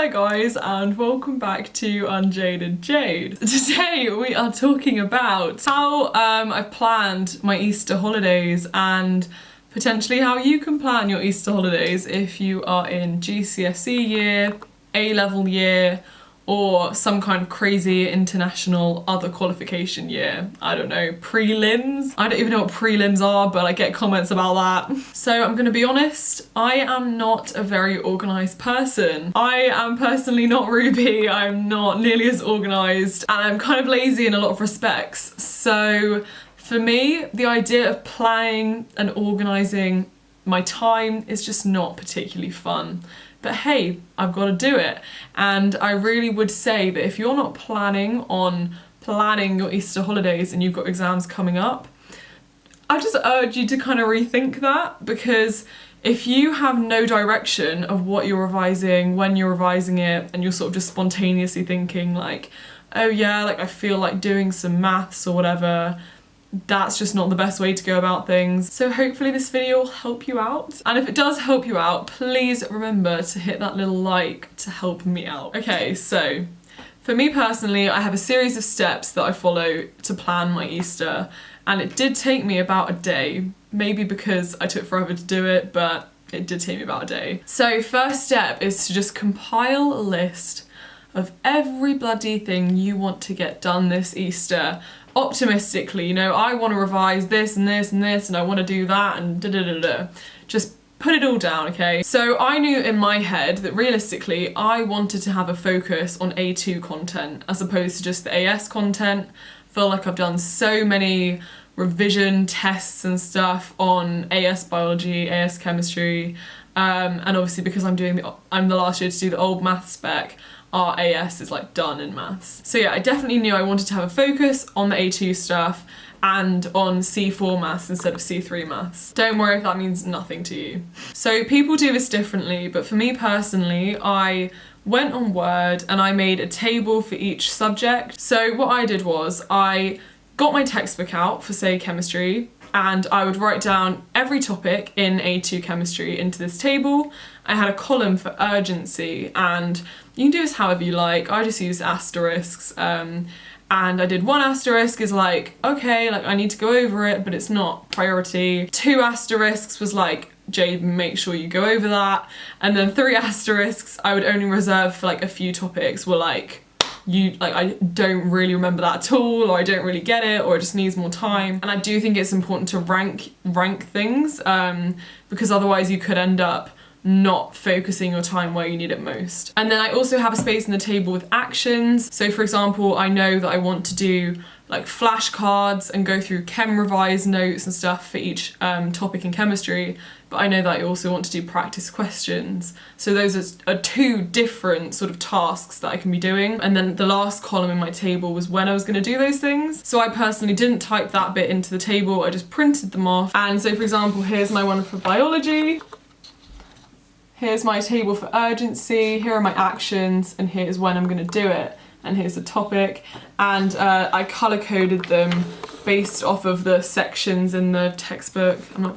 there guys, and welcome back to UnJaded Jade. Today we are talking about how I've planned my Easter holidays and potentially how you can plan your Easter holidays if you are in GCSE year, A-level year, or some kind of crazy international other qualification year. I don't know, prelims? I don't even know what prelims are, but I get comments about that. So I'm gonna be honest, I am not a very organised person. I am personally not Ruby, I'm not nearly as organised, and I'm kind of lazy in a lot of respects. So for me, the idea of planning and organising my time is just not particularly fun. But hey, I've got to do it. And I really would say that if you're not planning on planning your Easter holidays and you've got exams coming up, I just urge you to kind of rethink that, because if you have no direction of what you're revising, when you're revising it, and you're sort of just spontaneously thinking like, oh yeah, like I feel like doing some maths or whatever, that's just not the best way to go about things. So hopefully this video will help you out. And if it does help you out, please remember to hit that little like to help me out. Okay, so for me personally, I have a series of steps that I follow to plan my Easter, and it did take me about a day, maybe because I took forever to do it, but it did take me about a day. So first step is to just compile a list of every bloody thing you want to get done this Easter. Optimistically, you know, I want to revise this and this and this, and I want to do that and da-da-da-da. Just put it all down, okay? So I knew in my head that realistically I wanted to have a focus on A2 content as opposed to just the AS content. I feel like I've done so many revision tests and stuff on AS biology, AS chemistry, and obviously because I'm the last year to do the old maths spec, our AS is like done in maths. So yeah, I definitely knew I wanted to have a focus on the A2 stuff and on C4 maths instead of C3 maths. Don't worry if that means nothing to you. So people do this differently, but for me personally, I went on Word and I made a table for each subject. So what I did was I got my textbook out for, say, chemistry, and I would write down every topic in A2 chemistry into this table. I had a column for urgency, and you can do this however you like. I just use asterisks, and I did one asterisk is like, okay, like I need to go over it, but it's not priority. 2 asterisks was like, Jade, make sure you go over that. And then 3 asterisks I would only reserve for like a few topics, were like, I don't really remember that at all, or I don't really get it, or it just needs more time. And I do think it's important to rank things, because otherwise you could end up not focusing your time where you need it most. And then I also have a space in the table with actions. So for example, I know that I want to do like flashcards and go through chem revise notes and stuff for each topic in chemistry, but I know that I also want to do practice questions. So those are 2 different sort of tasks that I can be doing. And then the last column in my table was when I was going to do those things. So I personally didn't type that bit into the table, I just printed them off. And so for example, here's my one for biology. Here's my table for urgency, here are my actions, and here's when I'm going to do it. And here's the topic, and I colour coded them based off of the sections in the textbook. I'm not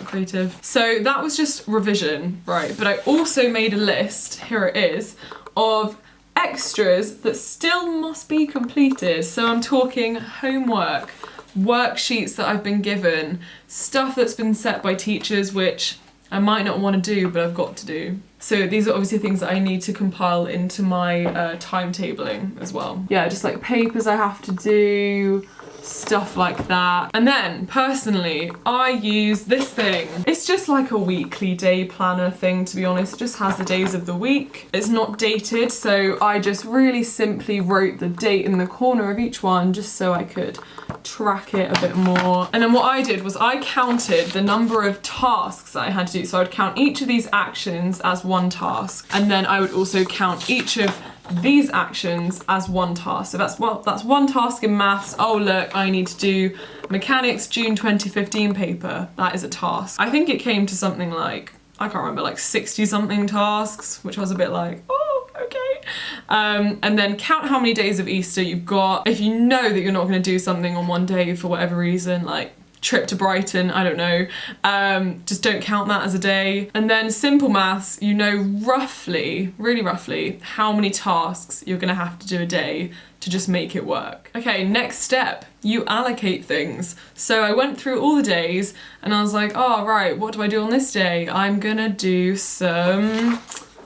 creative. So that was just revision, right? But I also made a list, here it is, of extras that still must be completed. So I'm talking homework, worksheets that I've been given, stuff that's been set by teachers which I might not want to do, but I've got to do. So these are obviously things that I need to compile into my timetabling as well. Yeah, just like papers I have to do, stuff like that. And then personally, I use this thing. It's just like a weekly day planner thing, to be honest. It just has the days of the week. It's not dated, so I just really simply wrote the date in the corner of each one just so I could track it a bit more. And then what I did was I counted the number of tasks that I had to do. So I'd count each of these actions as one task, and then I would also count each of these actions as one task. So that's one task in maths. Oh look, I need to do mechanics June 2015 paper. That is a task. I think it came to something like, I can't remember, like 60 something tasks, which I was a bit like, oh, okay. And then count how many days of Easter you've got. If you know that you're not going to do something on one day for whatever reason, like trip to Brighton, I don't know. Just don't count that as a day. And then simple maths, you know roughly, really roughly, how many tasks you're gonna have to do a day to just make it work. Okay, next step, you allocate things. So I went through all the days and I was like, oh right, what do I do on this day? I'm gonna do some,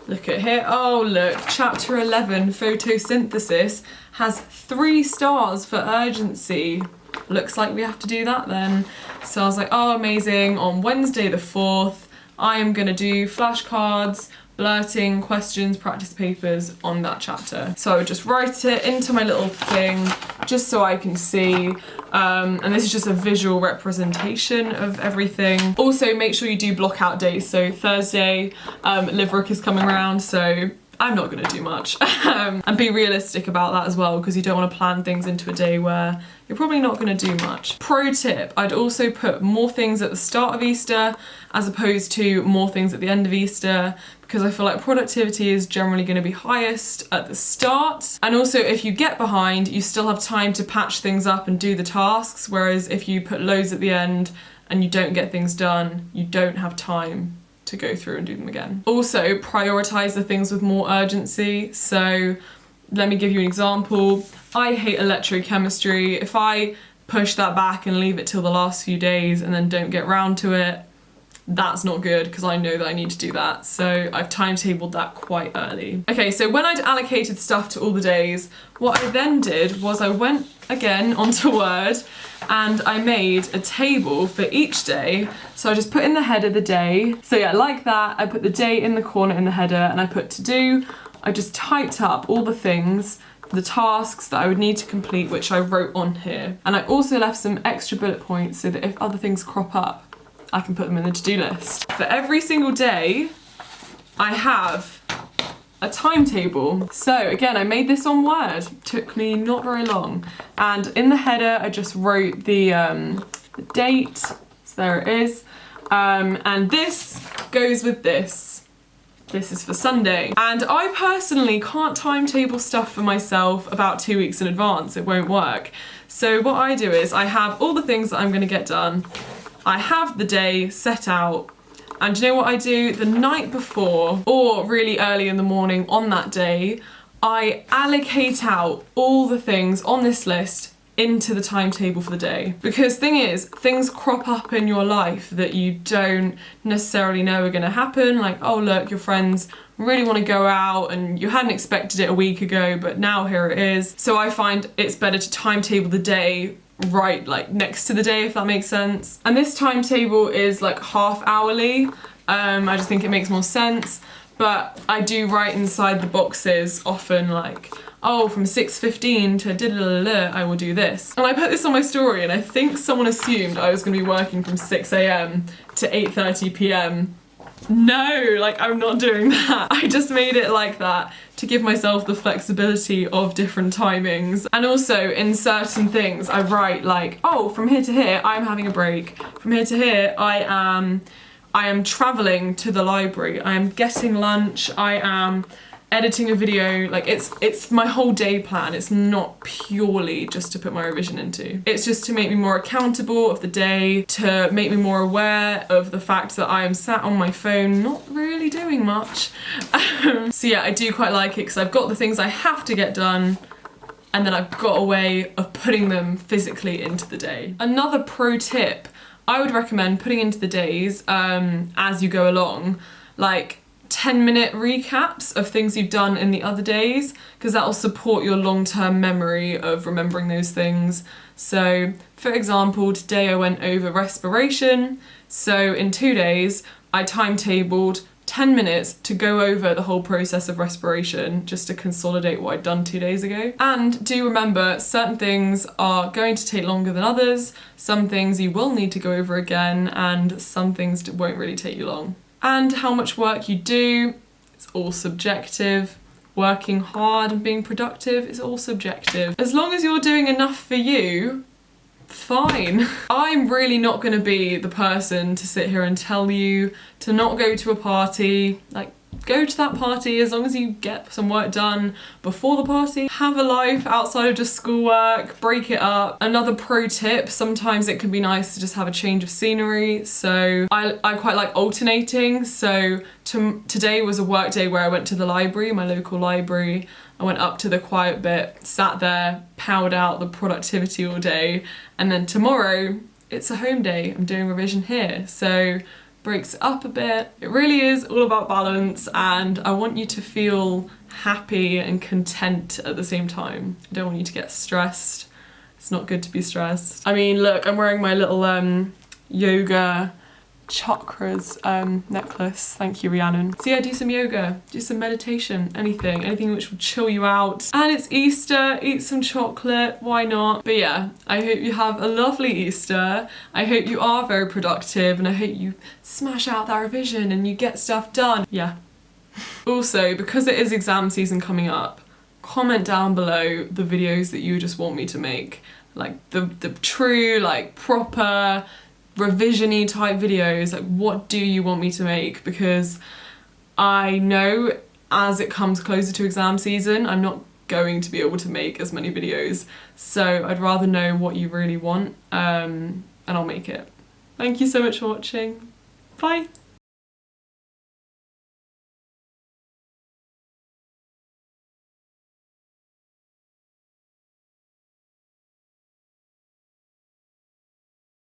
look at here, oh look, chapter 11, photosynthesis, has 3 stars for urgency. Looks like we have to do that then. So I was like, oh amazing, on Wednesday the 4th, I am gonna do flashcards, blurting, questions, practice papers on that chapter. So I would just write it into my little thing, just so I can see, and this is just a visual representation of everything. Also make sure you do block out days, so Thursday, Liverick is coming around, so I'm not gonna do much. And be realistic about that as well, because you don't want to plan things into a day where you're probably not gonna do much. Pro tip, I'd also put more things at the start of Easter as opposed to more things at the end of Easter, because I feel like productivity is generally gonna be highest at the start. And also if you get behind, you still have time to patch things up and do the tasks, whereas if you put loads at the end and you don't get things done, you don't have time to go through and do them again. Also, prioritize the things with more urgency. So let me give you an example. I hate electrochemistry. If I push that back and leave it till the last few days and then don't get round to it, that's not good, because I know that I need to do that. So I've timetabled that quite early. Okay, so when I'd allocated stuff to all the days, what I then did was I went again onto Word and I made a table for each day. So I just put in the header the day. So yeah, like that, I put the day in the corner in the header and I put to do. I just typed up all the things, the tasks that I would need to complete, which I wrote on here. And I also left some extra bullet points so that if other things crop up, I can put them in the to-do list. For every single day, I have a timetable. So again, I made this on Word. Took me not very long. And in the header, I just wrote the date. So there it is. And this goes with this. This is for Sunday. And I personally can't timetable stuff for myself about 2 weeks in advance. It won't work. So what I do is I have all the things that I'm gonna get done. I have the day set out, and you know what I do? The night before, or really early in the morning on that day, I allocate out all the things on this list into the timetable for the day. Because thing is, things crop up in your life that you don't necessarily know are gonna happen. Like, oh look, your friends really want to go out and you hadn't expected it a week ago, but now here it is. So I find it's better to timetable the day right like next to the day, if that makes sense. And this timetable is like half hourly. I just think it makes more sense, but I do write inside the boxes often like, oh, from 6:15 to da-da-da-da, I will do this. And I put this on my story and I think someone assumed I was going to be working from 6 AM to 8:30 PM. No, like I'm not doing that. I just made it like that to give myself the flexibility of different timings. And also in certain things I write like, oh, from here to here I'm having a break. From here to here I am traveling to the library. I am getting lunch. I am editing a video. Like it's my whole day plan. It's not purely just to put my revision into. It's just to make me more accountable of the day, to make me more aware of the fact that I am sat on my phone not really doing much. So yeah, I do quite like it because I've got the things I have to get done and then I've got a way of putting them physically into the day. Another pro tip, I would recommend putting into the days as you go along, like 10-minute recaps of things you've done in the other days, because that will support your long-term memory of remembering those things. So for example, today I went over respiration. So in 2 days, I timetabled 10 minutes to go over the whole process of respiration, just to consolidate what I'd done 2 days ago. And do remember, certain things are going to take longer than others, some things you will need to go over again, and some things won't really take you long. And how much work you do, it's all subjective. Working hard and being productive is all subjective. As long as you're doing enough for you, fine. I'm really not gonna be the person to sit here and tell you to not go to a party. Like, go to that party as long as you get some work done before the party. Have a life outside of just schoolwork, break it up. Another pro tip, sometimes it can be nice to just have a change of scenery. So I quite like alternating. So today was a work day where I went to the library, my local library. I went up to the quiet bit, sat there, powered out the productivity all day. And then tomorrow, it's a home day. I'm doing revision here. So breaks it up a bit. It really is all about balance, and I want you to feel happy and content at the same time. I don't want you to get stressed. It's not good to be stressed. I mean, look, I'm wearing my little yoga chakras necklace. Thank you, Rhiannon. So yeah, do some yoga, do some meditation, anything which will chill you out. And it's Easter, eat some chocolate, why not? But yeah, I hope you have a lovely Easter. I hope you are very productive, and I hope you smash out that revision and you get stuff done. Yeah. Also, because it is exam season coming up, comment down below the videos that you just want me to make. Like the true, like proper, revision-y type videos. Like, what do you want me to make? Because I know as it comes closer to exam season, I'm not going to be able to make as many videos. So I'd rather know what you really want, and I'll make it. Thank you so much for watching. Bye.